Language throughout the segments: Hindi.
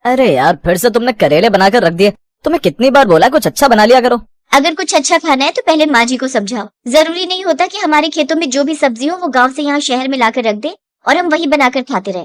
अरे यार, फिर से तुमने करेले बनाकर रख दिए। तुम्हें कितनी बार बोला कुछ अच्छा बना लिया करो। अगर कुछ अच्छा खाना है तो पहले माँ जी को समझाओ। जरूरी नहीं होता कि हमारे खेतों में जो भी सब्जी हो वो गांव से यहाँ शहर में लाकर रख दे और हम वही बनाकर खाते रहे।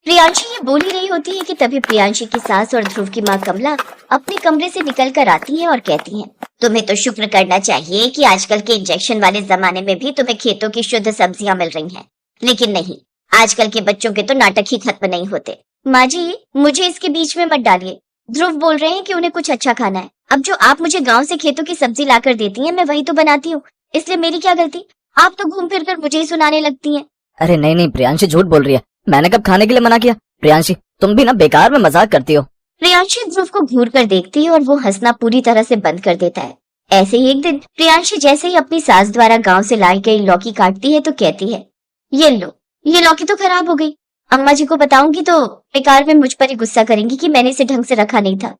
प्रियांशी ये बोल ही रही होती है कि तभी प्रियांशी की सास और ध्रुव की माँ कमला अपने कमरे से निकल कर आती है और कहती है, तुम्हें तो शुक्र करना चाहिए कि आजकल के इंजेक्शन वाले जमाने में भी तुम्हें खेतों की शुद्ध सब्जियां मिल रही हैं। लेकिन नहीं, आजकल के बच्चों के तो नाटक ही खत्म नहीं होते। माँ जी, मुझे इसके बीच में मत डालिए। ध्रुव बोल रहे हैं कि उन्हें कुछ अच्छा खाना है। अब जो आप मुझे गांव से खेतों की सब्जी लाकर देती हैं, मैं वही तो बनाती हूँ, इसलिए मेरी क्या गलती? आप तो घूम फिर कर मुझे ही सुनाने लगती हैं। अरे नहीं नहीं, प्रियांशी झूठ बोल रही है। मैंने कब खाने के लिए मना किया? प्रियांशी, तुम भी ना बेकार में मजाक करती हो। प्रियांशी ध्रुव को घूर कर देखती है और वो हंसना पूरी तरह से बंद कर देता है। ऐसे ही एक दिन प्रियांशी जैसे ही अपनी सास द्वारा गांव से लाई गई लौकी काटती है तो कहती है, ये लो, ये लौकी तो खराब हो गई। अम्मा जी को बताऊंगी तो बेकार में मुझ पर ही गुस्सा करेंगी कि मैंने इसे ढंग से रखा नहीं था।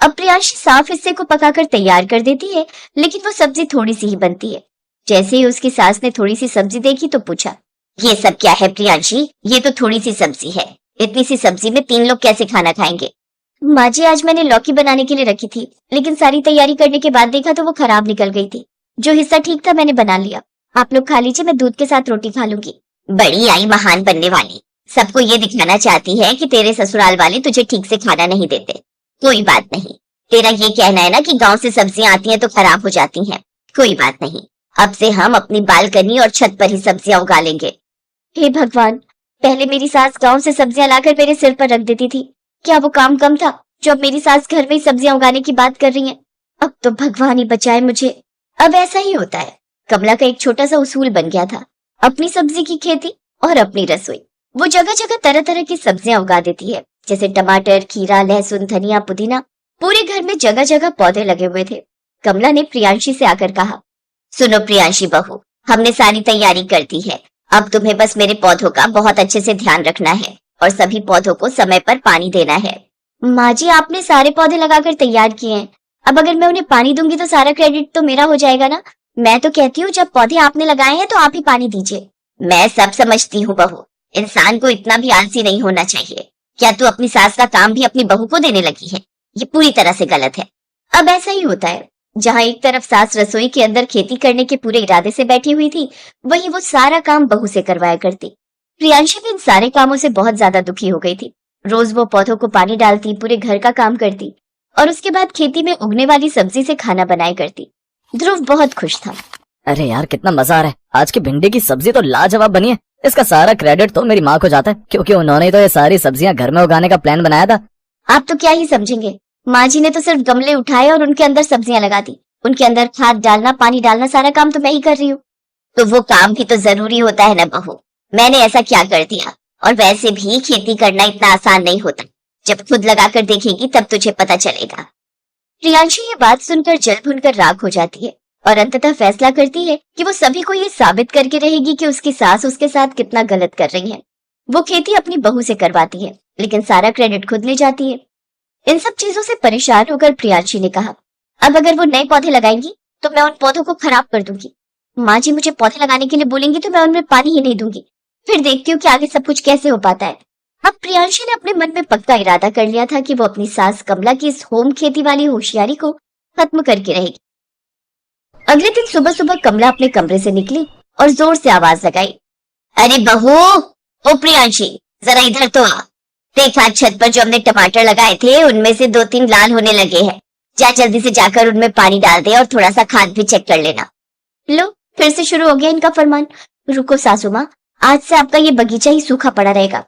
अब प्रियांशी साफ हिस्से को पकाकर तैयार कर देती है, लेकिन वो सब्जी थोड़ी सी ही बनती है। जैसे ही उसकी सास ने थोड़ी सी सब्जी देखी तो पूछा, ये सब क्या है प्रियांशी? ये तो थोड़ी सी सब्जी है, इतनी सी सब्जी में 3 लोग कैसे खाना खाएंगे? माँ जी, आज मैंने लौकी बनाने के लिए रखी थी, लेकिन सारी तैयारी करने के बाद देखा तो वो खराब निकल गई थी। जो हिस्सा ठीक था मैंने बना लिया। आप लोग खा लीजिए, मैं दूध के साथ रोटी खा लूंगी। बड़ी आई महान बनने वाली, सबको ये दिखाना चाहती है कि तेरे ससुराल वाले तुझे ठीक से खाना नहीं देते। कोई बात नहीं, तेरा ये कहना है ना कि गांव से सब्जियां आती हैं तो खराब हो जाती हैं। कोई बात नहीं, अब से हम अपनी बालकनी और छत पर ही सब्जियां उगा लेंगे। हे भगवान, पहले मेरी सास गांव से सब्जियां लाकर मेरे सिर पर रख देती थी। क्या वो काम कम था जो अब मेरी सास घर में ही सब्जियां उगाने की बात कर रही है? अब तो भगवान ही बचाए मुझे। अब ऐसा ही होता है। कमला का एक छोटा सा उसूल बन गया था, अपनी सब्जी की खेती और अपनी रसोई। वो जगह जगह तरह तरह की सब्जियां उगा देती है, जैसे टमाटर, खीरा, लहसुन, धनिया, पुदीना। पूरे घर में जगह जगह पौधे लगे हुए थे। कमला ने प्रियांशी से आकर कहा, सुनो प्रियांशी बहू, हमने सारी तैयारी कर दी है। अब तुम्हें बस मेरे पौधों का बहुत अच्छे से ध्यान रखना है और सभी पौधों को समय पर पानी देना है। माँ जी, आपने सारे पौधे लगाकर तैयार किए हैं, अब अगर मैं उन्हें पानी दूंगी तो सारा क्रेडिट तो मेरा हो जाएगा ना। मैं तो कहती हूँ जब पौधे आपने लगाए हैं तो आप ही पानी दीजिए। मैं सब समझती हूँ बहू, इंसान को इतना भी आलसी नहीं होना चाहिए। क्या तू अपनी सास का काम भी अपनी बहू को देने लगी है? ये पूरी तरह से गलत है। अब ऐसा ही होता है, जहाँ एक तरफ सास रसोई के अंदर खेती करने के पूरे इरादे से बैठी हुई थी, वहीं वो सारा काम बहू से करवाया करती। प्रियांशी भी इन सारे कामों से बहुत ज्यादा दुखी हो गई थी। रोज वो पौधों को पानी डालती, पूरे घर का काम करती और उसके बाद खेती में उगने वाली सब्जी से खाना बनाया करती। ध्रुव बहुत खुश था। अरे यार, कितना मजा आ रहा है। आज की भिंडी की सब्जी तो लाजवाब बनी है। इसका सारा क्रेडिट तो मेरी माँ को जाता है, क्योंकि उन्होंने तो ये सारी सब्जियां घर में उगाने का प्लान बनाया था। आप तो क्या ही समझेंगे, माँ जी ने तो सिर्फ गमले उठाए और उनके अंदर सब्जियां लगा दी। उनके अंदर खाद डालना, पानी डालना, सारा काम तो मैं ही कर रही हूँ। तो वो काम भी तो जरूरी होता है ना बहू, मैंने ऐसा क्या कर दिया? और वैसे भी खेती करना इतना आसान नहीं होता, जब खुद लगा कर देखेगी तब तुझे पता चलेगा। प्रियांशी ये बात सुनकर जल भुनकर राख हो जाती है और अंततः फैसला करती है कि वो सभी को ये साबित करके रहेगी कि उसकी सास उसके साथ कितना गलत कर रही है। वो खेती अपनी बहू से करवाती है, लेकिन सारा क्रेडिट खुद ले जाती है। इन सब चीजों से परेशान होकर प्रियांशी ने कहा, अब अगर वो नए पौधे लगाएंगी तो मैं उन पौधों को खराब कर दूंगी। माँ जी मुझे पौधे लगाने के लिए बोलेंगी तो मैं उनमें पानी ही नहीं दूंगी। फिर देखती हूँ कि आगे सब कुछ कैसे हो पाता है। अब प्रियांशी ने अपने मन में पक्का इरादा कर लिया था कि वो अपनी सास कमला की इस होम खेती वाली होशियारी को खत्म करके रहेगी। अगले दिन सुबह सुबह कमला अपने कमरे से निकली और जोर से आवाज लगाई, अरे बहू, ओ प्रियांशी, जरा इधर तो आ। देखा छत पर जो हमने टमाटर लगाए थे उनमें से 2-3 लाल होने लगे हैं। जा जल्दी से जाकर उनमें पानी डाल दे और थोड़ा सा खाद भी चेक कर लेना। लो, फिर से शुरू हो गया इनका फरमान। रुको सासू माँ, आज से आपका ये बगीचा ही सूखा पड़ा रहेगा।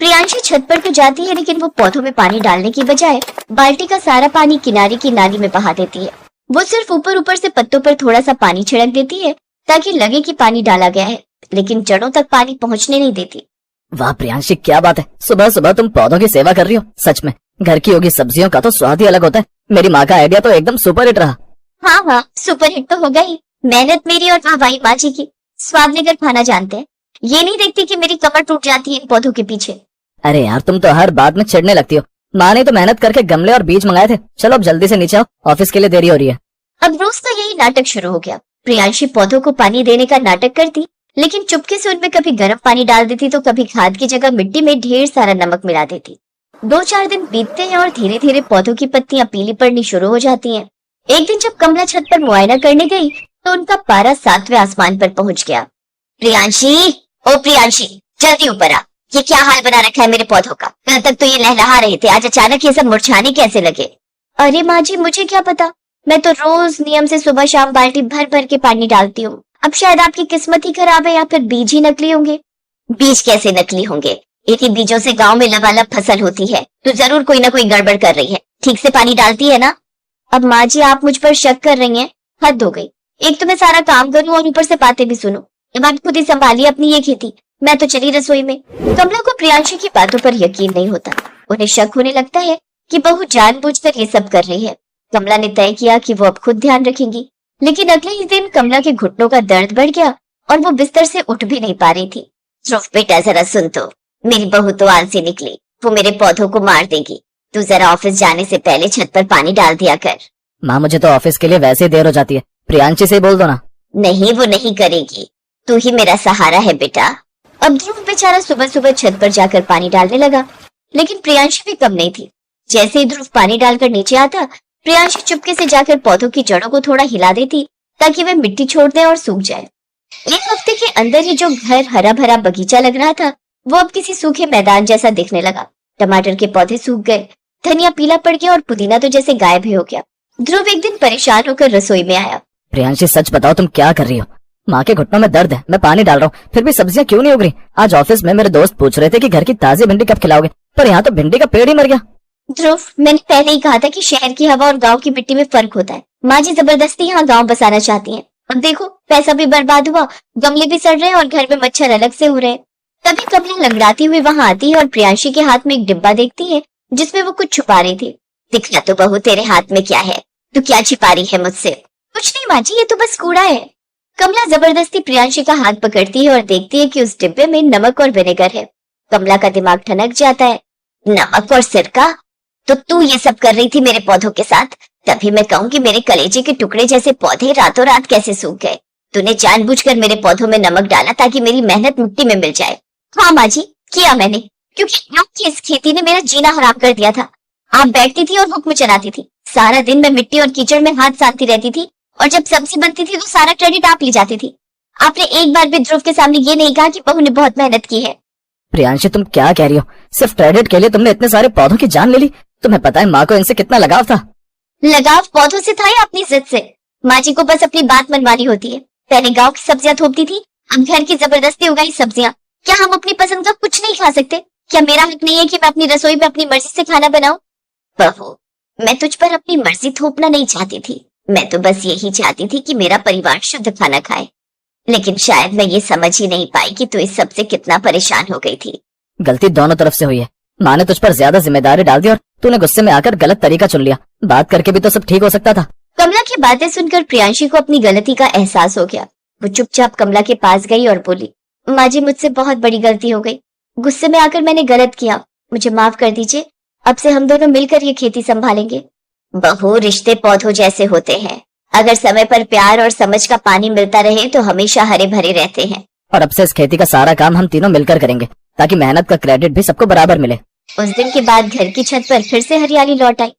प्रियांशी छत पर तो जाती है, लेकिन वो पौधों में पानी डालने की बजाय बाल्टी का सारा पानी किनारे की नाली में बहा देती है। वो सिर्फ ऊपर ऊपर से पत्तों पर थोड़ा सा पानी छिड़क देती है ताकि लगे कि पानी डाला गया है, लेकिन जड़ों तक पानी पहुंचने नहीं देती। वाह प्रियांशी, क्या बात है, सुबह सुबह तुम पौधों की सेवा कर रही हो। सच में घर की होगी सब्जियों का तो स्वाद ही अलग होता है। मेरी माँ का आइडिया तो एकदम सुपर हिट रहा। हाँ हाँ, सुपर हिट तो हो गई। मेहनत मेरी और वाहवाही माँ जी की। स्वाद लेकर खाना जानते हैं, ये नहीं देखती कि मेरी कमर टूट जाती है इन पौधों के पीछे। अरे यार, तुम तो हर बात में चिढ़ने लगती हो। माँ ने तो मेहनत करके गमले और बीज मंगाए थे। चलो अब जल्दी से नीचे आओ, ऑफिस के लिए देरी हो रही है। अब रोज का यही नाटक शुरू हो गया। प्रियांशी पौधों को पानी देने का नाटक करती, लेकिन चुपके से उनमें कभी गर्म पानी डाल देती तो कभी खाद की जगह मिट्टी में ढेर सारा नमक मिला देती। 2-4 दिन बीतते हैं और धीरे धीरे पौधों की पत्तियां पीली पड़नी शुरू हो जाती हैं। एक दिन जब कमला छत पर मुआयना करने गई तो उनका पारा 7वें आसमान पर पहुंच गया। प्रियांशी, ओ प्रियांशी, जल्दी ऊपर आ। ये क्या हाल बना रखा है मेरे पौधों का? कल तक तो ये लहलहा रहे थे, आज अचानक ये सब मुरझाने कैसे लगे? अरे माँ जी, मुझे क्या पता, मैं तो रोज नियम से सुबह शाम बाल्टी भर भर के पानी डालती हूँ। अब शायद आपकी किस्मत ही खराब है या फिर बीज ही नकली होंगे। बीज कैसे नकली होंगे? इन्हीं बीजों से गांव में लबालब फसल होती है, तो जरूर कोई ना कोई गड़बड़ कर रही है। ठीक से पानी डालती है ना? अब माँ जी, आप मुझ पर शक कर रही हैं, हद हो गई। एक तो मैं सारा काम करूं और ऊपर से बातें भी सुनूं। अब आप खुद ही संभालिए अपनी ये खेती, मैं तो चली रसोई में। कमला को प्रियांशी की बातों पर यकीन नहीं होता। उन्हें शक होने लगता है कि बहू जानबूझकर ये सब कर रही है। कमला ने तय किया कि वो अब खुद ध्यान रखेंगी, लेकिन अगले ही दिन कमला के घुटनों का दर्द बढ़ गया और वो बिस्तर से उठ भी नहीं पा रही थी। ध्रुव बेटा, जरा सुन तो, मेरी बहू तो आलसी निकली, वो मेरे पौधों को मार देगी। तू जरा ऑफिस जाने से पहले छत पर पानी डाल दिया कर। माँ, मुझे तो ऑफिस के लिए वैसे ही देर हो जाती है, प्रियांशी से बोल दो ना। नहीं, वो नहीं करेगी, तू ही मेरा सहारा है बेटा। अब ध्रुव बेचारा सुबह सुबह छत पर जाकर पानी डालने लगा, लेकिन प्रियांशी भी कम नहीं थी। जैसे ही ध्रुव पानी डालकर नीचे आता, प्रियांशी चुपके से जाकर पौधों की जड़ों को थोड़ा हिला देती ताकि वे मिट्टी छोड़ दें और सूख जाए। एक हफ्ते के अंदर ही जो घर हरा भरा बगीचा लग रहा था, वो अब किसी सूखे मैदान जैसा दिखने लगा। टमाटर के पौधे सूख गए, धनिया पीला पड़ गया और पुदीना तो जैसे गायब ही हो गया। ध्रुव एक दिन परेशान होकर रसोई में आया। प्रियांशी, सच बताओ, तुम क्या कर रही हो? माँ के घुटनों में दर्द है, मैं पानी डाल रहा हूँ, फिर भी सब्जियां क्यों नहीं उग रही? आज ऑफिस में मेरे दोस्त पूछ रहे थे कि घर की ताजी भिंडी कब खिलाओगे, पर यहाँ तो भिंडी का पेड़ ही मर गया। ध्रुव, मैंने पहले ही कहा था कि शहर की हवा और गांव की मिट्टी में फर्क होता है। माँ जी जबरदस्ती यहाँ गांव बसाना चाहती हैं। अब देखो, पैसा भी बर्बाद हुआ, गमले भी सड़ रहे हैं और घर में मच्छर अलग से हो रहे हैं। तभी कमला लंगड़ाती हुई वहाँ आती है और प्रियांशी के हाथ में एक डिब्बा देखती है जिसमें वो कुछ छुपा रही थी। दिखला तो बहू, तेरे हाथ में क्या है? तू क्या छिपा रही है मुझसे? कुछ नहीं माँ जी, ये तो बस कूड़ा है। कमला जबरदस्ती प्रियांशी का हाथ पकड़ती है और देखती है कि उस डिब्बे में नमक और विनेगर है। कमला का दिमाग ठनक जाता है। नमक और सिरका? तो तू ये सब कर रही थी मेरे पौधों के साथ? तभी मैं कहूँ कि मेरे कलेजे के टुकड़े जैसे पौधे रातों रात कैसे सूख गए। तूने जानबूझकर मेरे पौधों में नमक डाला ताकि मेरी मेहनत मिट्टी में मिल जाए। हाँ माँ जी, किया मैंने, क्योंकि आपकी इस खेती ने मेरा जीना हराम कर दिया था। आप बैठती थी और हुक्म चलाती थी, सारा दिन मैं मिट्टी और कीचड़ में हाथ सानती रहती थी और जब सब्जी बनती थी तो सारा क्रेडिट आप ले जाती थी। आपने एक बार भी ध्रुव के सामने ये नहीं कहा कि बहू ने बहुत मेहनत की है। प्रियांशी, तुम क्या कह रही हो? सिर्फ क्रेडिट के लिए तुमने इतने सारे पौधों की जान ले ली? तुम्हें पता है माँ को इनसे कितना लगाव था? लगाव पौधों से था या अपनी जिद से? माँ जी को बस अपनी बात मनवानी होती है। पहले गांव की सब्जियां थोपती थी, अब घर की जबरदस्ती उगाई सब्जियां। क्या हम अपनी पसंद का कुछ नहीं खा सकते? क्या मेरा हक नहीं है कि मैं अपनी रसोई में अपनी मर्जी से खाना बनाऊं? बहू, मैं तुझ पर अपनी मर्जी थोपना नहीं चाहती थी, मैं तो बस यही चाहती थी कि मेरा परिवार शुद्ध खाना खाए। लेकिन शायद मैं ये समझ ही नहीं पाई कि तू इस सब से कितना परेशान हो गई थी। गलती दोनों तरफ से हुई है। माँ ने तुझ पर ज्यादा जिम्मेदारी डाल दी और तूने गुस्से में आकर गलत तरीका चुन लिया। बात करके भी तो सब ठीक हो सकता था। कमला की बातें सुनकर प्रियांशी को अपनी गलती का एहसास हो गया। वो चुपचाप कमला के पास गई और बोली, माँ जी, मुझसे बहुत बड़ी गलती हो गई। गुस्से में आकर मैंने गलत किया, मुझे माफ कर दीजिए। अब से हम दोनों मिलकर ये खेती संभालेंगे। बहू, रिश्ते पौधों जैसे होते हैं, अगर समय पर प्यार और समझ का पानी मिलता रहे तो हमेशा हरे भरे रहते हैं। और अब से इस खेती का सारा काम हम तीनों मिलकर करेंगे ताकि मेहनत का क्रेडिट भी सबको बराबर मिले। उस दिन के बाद घर की छत पर फिर से हरियाली लौट आई।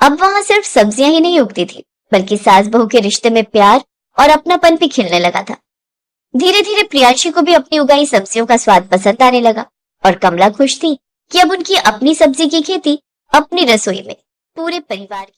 अब वहाँ सिर्फ सब्जियां ही नहीं उगती थी, बल्कि सास बहू के रिश्ते में प्यार और अपनापन भी खिलने लगा था। धीरे धीरे प्रियांशी को भी अपनी उगाई सब्जियों का स्वाद पसंद आने लगा और कमला खुश थी कि अब उनकी अपनी सब्जी की खेती अपनी रसोई में पूरे परिवार की।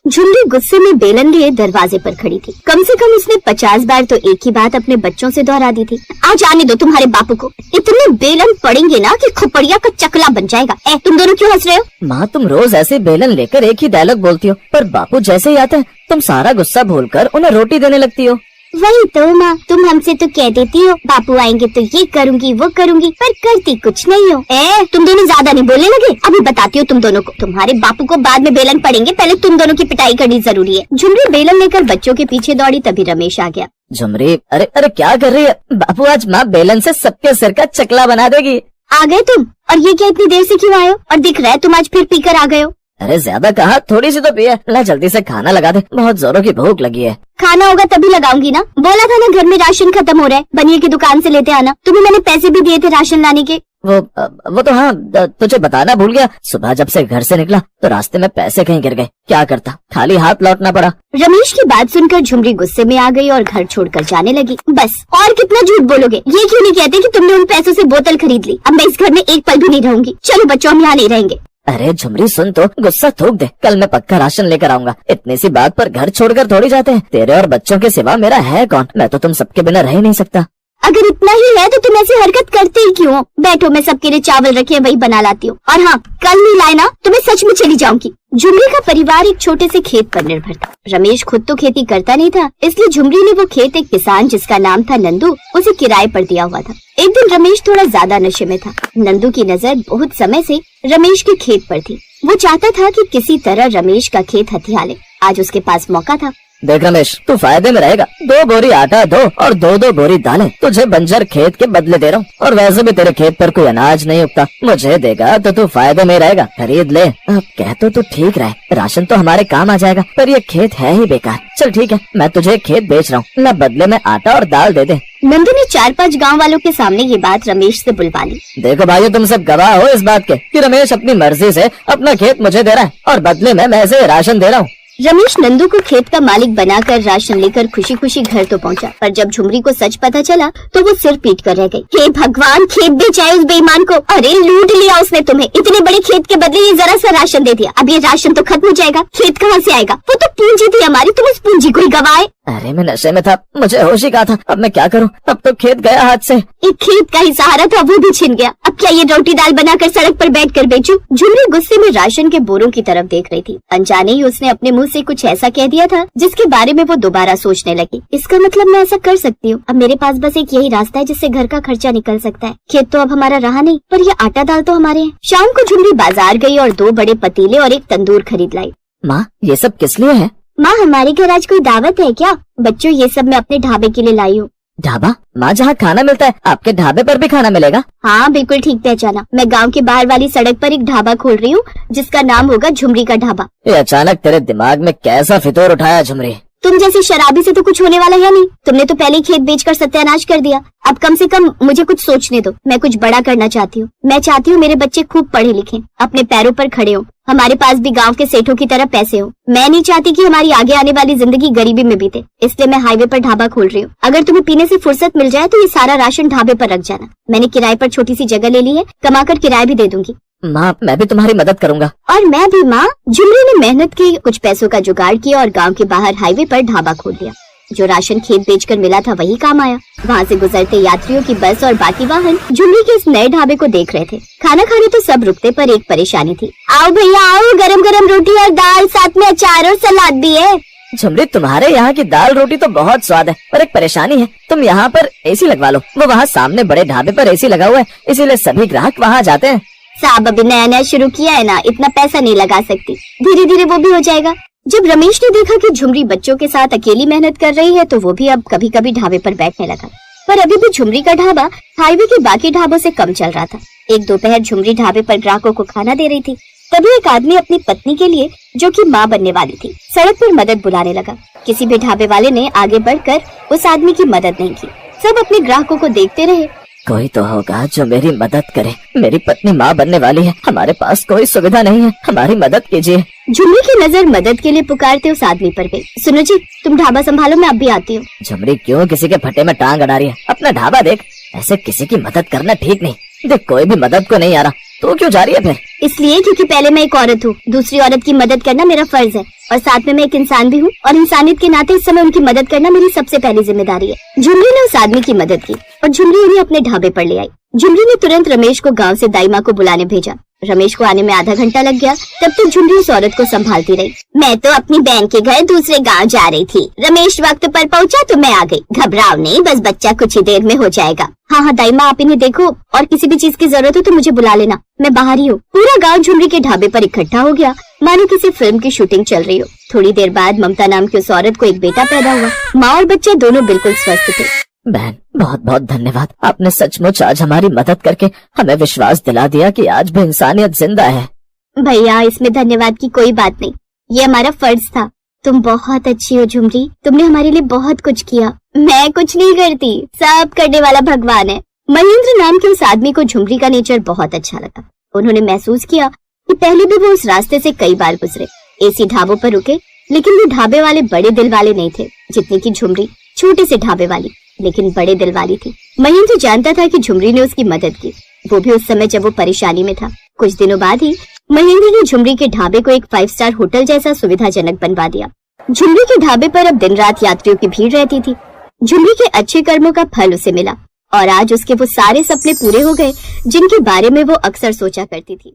झुमरी गुस्से में बेलन लिए दरवाजे पर खड़ी थी। कम से कम उसने 50 बार तो एक ही बात अपने बच्चों से दोहरा दी थी। आज आने दो तुम्हारे बापू को, इतने बेलन पड़ेंगे ना कि खोपड़िया का चकला बन जाएगा। तुम दोनों क्यों हंस रहे हो? माँ, तुम रोज ऐसे बेलन लेकर एक ही डायलॉग बोलती हो, पर बापू जैसे ही आते हैं तुम सारा गुस्सा भूलकर उन्हें रोटी देने लगती हो। वही तो माँ, तुम हमसे तो कह देती हो बापू आएंगे तो ये करूंगी वो करूंगी, पर करती कुछ नहीं हो। तुम दोनों ज्यादा नहीं बोलने लगे? अभी बताती हो तुम दोनों को। तुम्हारे बापू को बाद में बेलन पड़ेंगे, पहले तुम दोनों की पिटाई करनी जरूरी है। झुमरी बेलन लेकर बच्चों के पीछे दौड़ी, तभी रमेश आ गया। झुमरी, अरे अरे क्या कर रही है? बापू आज माँ बेलन से सबके सिर का चकला बना देगी। आ गए तुम? और ये क्या इतनी देर से क्यों आए हो? और दिख रहा है तुम आज फिर पीकर आ गए हो। अरे ज्यादा कहा, थोड़ी सी तो पिए। ला जल्दी से खाना लगा दे, बहुत जोरों की भूख लगी है। खाना होगा तभी लगाऊंगी ना। बोला था ना घर में राशन खत्म हो रहा है, बनिए की दुकान से लेते आना। तुम्हें मैंने पैसे भी दिए थे राशन लाने के। वो तो हाँ, तुझे बताना भूल गया। सुबह जब से घर से निकला तो रास्ते में पैसे कहीं गिर गए। क्या करता, खाली हाथ लौटना पड़ा। रमेश की बात सुनकर झुमरी गुस्से में आ गई और घर छोड़कर जाने लगी। बस और कितना झूठ बोलोगे? ये क्यों नहीं कहते कि तुमने उन पैसों से बोतल खरीद ली? अब मैं इस घर में एक पल भी नहीं रहूंगी। चलो बच्चों, हम यहाँ नहीं रहेंगे। अरे झुमरी सुन तो, गुस्सा थूक दे। कल मैं पक्का राशन लेकर आऊंगा। इतनी सी बात पर घर छोड़कर थोड़ी जाते हैं। तेरे और बच्चों के सिवा मेरा है कौन? मैं तो तुम सबके बिना रह ही नहीं सकता। अगर इतना ही है तो तुम ऐसी हरकत करते ही क्यों हो? बैठो, मैं सबके लिए चावल रखे वही बना लाती हूँ। और हाँ, कल नहीं लाए ना तो मैं सच में चली जाऊंगी। झुमरी का परिवार एक छोटे से खेत पर निर्भर था। रमेश खुद तो खेती करता नहीं था, इसलिए झुमरी ने वो खेत एक किसान जिसका नाम था नंदू, उसे किराए पर दिया हुआ था। एक दिन रमेश थोड़ा ज्यादा नशे में था। नंदू की नजर बहुत समय से रमेश के खेत पर थी। वो चाहता था कि किसी तरह रमेश का खेत हथिया ले। आज उसके पास मौका था। देख रमेश, तू फायदे में रहेगा। 2 बोरी आटा दो और 2-2 बोरी दालें तुझे बंजर खेत के बदले दे रहा हूँ। और वैसे भी तेरे खेत पर कोई अनाज नहीं उगता, मुझे देगा तो तू फायदे में रहेगा। खरीद ले। अब कह तो तू ठीक रहे, राशन तो हमारे काम आ जाएगा, पर ये खेत है ही बेकार। चल ठीक है, मैं तुझे खेत बेच रहा हूँ, ना बदले में आटा और दाल दे दे। नंदू ने 4-5 गांव वालों के सामने ये बात रमेश से बुलवा ली। देखो भाइयों, तुम सब गवाह हो इस बात के कि रमेश अपनी मर्जी से अपना खेत मुझे दे रहा है और बदले में मैं इसे राशन दे रहा हूँ। रमेश नंदू को खेत का मालिक बनाकर राशन लेकर खुशी खुशी घर तो पहुंचा, पर जब झुमरी को सच पता चला तो वो सिर पीट कर रह गई। हे भगवान, खेत बेचाए उस बेईमान को। अरे लूट लिया उसने तुम्हें। इतने बड़े खेत के बदले ये जरा सा राशन दे दिया। अब ये राशन तो खत्म हो जाएगा, खेत कहाँ से आएगा? वो तो पूंजी थी हमारी, तुम उस पूंजी को ही गवाए। अरे मैं नशे में था, मुझे होश ही कहा था। अब मैं क्या करूं? अब तो खेत गया हाथ से। एक खेत का ही सहारा था, वो भी छिन गया। अब क्या ये रोटी दाल बनाकर सड़क पर बैठकर बेचूं? झुमरी गुस्से में राशन के बोरों की तरफ देख रही थी। अनजाने ही उसने अपने मुंह से कुछ ऐसा कह दिया था जिसके बारे में वो दोबारा सोचने लगी। इसका मतलब मैं ऐसा कर सकती हूँ। अब मेरे पास बस एक यही रास्ता है जिससे घर का खर्चा निकल सकता है। खेत तो अब हमारा रहा नहीं, पर ये आटा दाल तो हमारे हैं। शाम को झुमरी बाजार गई और 2 बड़े पतीले और एक तंदूर खरीद लाई। माँ, ये सब किस लिए है? माँ, हमारे घर आज कोई दावत है क्या? बच्चों, ये सब मैं अपने ढाबे के लिए लाई हूँ। ढाबा? माँ, जहाँ खाना मिलता है आपके ढाबे पर भी खाना मिलेगा? हाँ, बिल्कुल ठीक पहचाना। मैं गांव के बाहर वाली सड़क पर एक ढाबा खोल रही हूँ जिसका नाम होगा झुमरी का ढाबा। ये अचानक तेरे दिमाग में कैसा फितूर उठाया झुमरी? तुम जैसे शराबी से तो कुछ होने वाला है नहीं। तुमने तो पहले खेत बेचकर सत्यानाश कर दिया। अब कम से कम मुझे कुछ सोचने दो। मैं कुछ बड़ा करना चाहती हूँ। मैं चाहती हूँ मेरे बच्चे खूब पढ़े लिखें, अपने पैरों पर खड़े हों, हमारे पास भी गांव के सेठों की तरह पैसे हो। मैं नहीं चाहती कि हमारी आगे आने वाली जिंदगी गरीबी में बीते, इसलिए मैं हाईवे पर ढाबा खोल रही हूँ। अगर तुम्हें पीने से फुर्सत मिल जाए तो ये सारा राशन ढाबे पर रख जाना। मैंने किराए पर छोटी सी जगह ले ली है, कमाकर किराया भी दे दूंगी। माँ, मैं भी तुम्हारी मदद करूँगा। और मैं भी माँ। झुमरी ने मेहनत की, कुछ पैसों का जुगाड़ किया और गांव के बाहर हाईवे पर ढाबा खोल दिया। जो राशन खेत बेचकर मिला था वही काम आया। वहाँ से गुजरते यात्रियों की बस और बाकी वाहन झुमरी के इस नए ढाबे को देख रहे थे। खाना खाने तो सब रुकते, पर एक परेशानी थी। आओ भैया आओ, गरम गरम रोटी और दाल, साथ में अचार और सलाद भी है। झुमरी, तुम्हारे यहाँ की दाल रोटी तो बहुत स्वाद है, पर एक परेशानी है। तुम यहाँ पर एसी लगवा लो। वो वहाँ सामने बड़े ढाबे पर एसी लगा हुआ है, इसीलिए सभी ग्राहक वहाँ जाते हैं। साहब, अभी नया नया शुरू किया है ना, इतना पैसा नहीं लगा सकती। धीरे धीरे वो भी हो जाएगा। जब रमेश ने देखा कि झुमरी बच्चों के साथ अकेली मेहनत कर रही है तो वो भी अब कभी कभी ढाबे पर बैठने लगा। पर अभी भी झुमरी का ढाबा हाईवे के बाकी ढाबों से कम चल रहा था। एक दोपहर झुमरी ढाबे पर ग्राहकों को खाना दे रही थी। तभी एक आदमी अपनी पत्नी के लिए, जो कि माँ बनने वाली थी, सड़क पर मदद बुलाने लगा। किसी भी ढाबे वाले ने आगे बढ़कर उस आदमी की मदद नहीं की। सब अपने ग्राहकों को देखते रहे। कोई तो होगा जो मेरी मदद करे। मेरी पत्नी माँ बनने वाली है, हमारे पास कोई सुविधा नहीं है, हमारी मदद कीजिए। झुमरी की नजर मदद के लिए पुकारते उस आदमी पर गई। सुनो जी, तुम ढाबा संभालो, मैं अब भी आती हूँ। झुमरी, क्यों किसी के फटे में टांग अड़ा रही है? अपना ढाबा देख। ऐसे किसी की मदद करना ठीक नहीं। देख, कोई भी मदद को नहीं आ रहा, तो क्यों जा रही है फिर? इसलिए क्योंकि पहले मैं एक औरत हूँ, दूसरी औरत की मदद करना मेरा फर्ज है, और साथ में मैं एक इंसान भी हूँ, और इंसानियत के नाते इस समय उनकी मदद करना मेरी सबसे पहली जिम्मेदारी है। झुमरी ने उस आदमी की मदद की और झुमरी उन्हें अपने ढाबे पर ले आई। झुमरी ने तुरंत रमेश को गांव से दाई माँ को बुलाने भेजा। रमेश को आने में आधा घंटा लग गया। तब तक झुमरी उस औरत को संभालती रही। मैं तो अपनी बहन के घर दूसरे गांव जा रही थी। रमेश वक्त पर पहुंचा तो मैं आ गई। घबराओ नहीं, बस बच्चा कुछ ही देर में हो जाएगा। हाँ हाँ दाई माँ, आप इन्हें देखो, और किसी भी चीज की जरूरत हो तो मुझे बुला लेना, मैं बाहर ही हूँ। पूरा गाँव झुमरी के ढाबे पर इकट्ठा हो गया, मानो किसी फिल्म की शूटिंग चल रही हो। थोड़ी देर बाद ममता नाम की उस औरत को एक बेटा पैदा हुआ। माँ और बच्चा दोनों बिल्कुल स्वस्थ थे। बहन, बहुत बहुत धन्यवाद। आपने सचमुच आज हमारी मदद करके हमें विश्वास दिला दिया कि आज भी इंसानियत जिंदा है। भैया, इसमें धन्यवाद की कोई बात नहीं, ये हमारा फर्ज था। तुम बहुत अच्छी हो झुमरी, तुमने हमारे लिए बहुत कुछ किया। मैं कुछ नहीं करती, सब करने वाला भगवान है। महेंद्र नाम के उस आदमी को झुमरी का नेचर बहुत अच्छा लगा। उन्होंने महसूस किया कि पहले भी वो उस रास्ते से कई बार गुजरे, एसी ढाबों पर रुके, लेकिन वो ढाबे वाले बड़े दिल वाले नहीं थे जितनी की झुमरी छोटे से ढाबे वाली लेकिन बड़े दिल वाली थी। महेंद्र जानता था कि झुमरी ने उसकी मदद की, वो भी उस समय जब वो परेशानी में था। कुछ दिनों बाद ही महेंद्र ने झुमरी के ढाबे को एक 5 स्टार होटल जैसा सुविधाजनक बनवा दिया। झुमरी के ढाबे पर अब दिन रात यात्रियों की भीड़ रहती थी। झुमरी के अच्छे कर्मों का फल उसे मिला और आज उसके वो सारे सपने पूरे हो गए जिनके बारे में वो अक्सर सोचा करती थी।